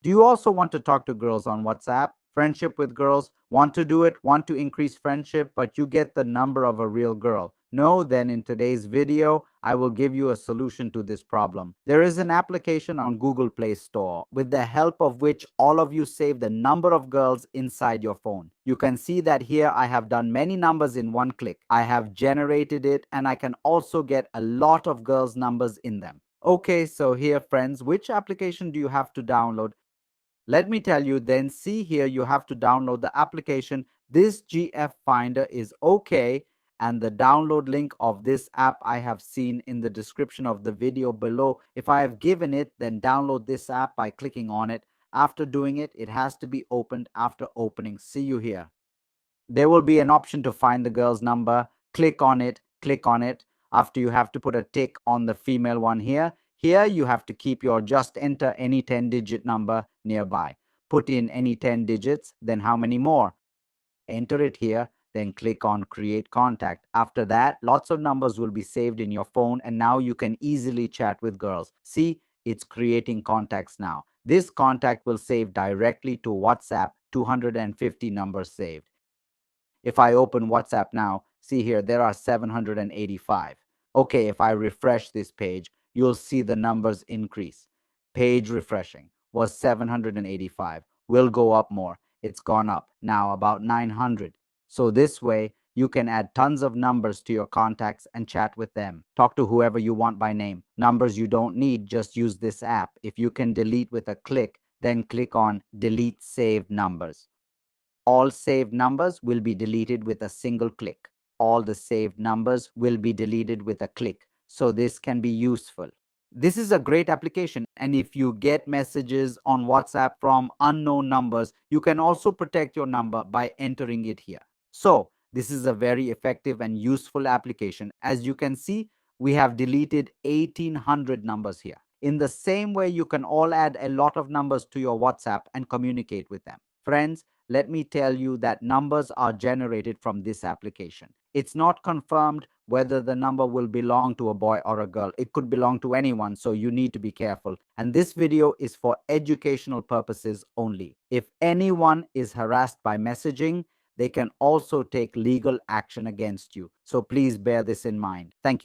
Do you also want to talk to girls on WhatsApp? Friendship with girls? Want to do it? Want to increase friendship, but you get the number of a real girl? No, then in today's video, I will give you a solution to this problem. There is an application on Google Play Store with the help of which all of you save the number of girls inside your phone. You can see that here I have done many numbers in one click. I have generated it and I can also get a lot of girls' numbers in them. Okay, so here friends, which application do you have to download? Let me tell you, then see here you have to download the application. This GF Finder is okay, and the download link of this app I have seen in the description of the video below. If I have given it, then download this app by clicking on it. After doing it, it has to be opened. After opening, see you here. There will be an option to find the girl's number. Click on it, click on it. After you have to put a tick on the female one here. Here you have to keep your just enter any 10-digit number nearby. Put in any 10 digits, then how many more? Enter it here, then click on create contact. After that, lots of numbers will be saved in your phone and now you can easily chat with girls. See, it's creating contacts now. This contact will save directly to WhatsApp, 250 numbers saved. If I open WhatsApp now, see here, there are 785. Okay, if I refresh this page, you'll see the numbers increase. Page refreshing was 785. Will go up more. It's gone up now about 900. So this way, you can add tons of numbers to your contacts and chat with them. Talk to whoever you want by name. Numbers you don't need, just use this app. If you can delete with a click, then click on delete saved numbers. All saved numbers will be deleted with a single click. All the saved numbers will be deleted with a click. So this can be useful. This is a great application, and if you get messages on WhatsApp from unknown numbers, you can also protect your number by entering it here. So this is a very effective and useful application. As you can see, we have deleted 1800 numbers here. In the same way, you can all add a lot of numbers to your WhatsApp and communicate with them. Friends, let me tell you that numbers are generated from this application. It's not confirmed whether the number will belong to a boy or a girl. It could belong to anyone, so you need to be careful. And this video is for educational purposes only. If anyone is harassed by messaging, they can also take legal action against you. So please bear this in mind. Thank you.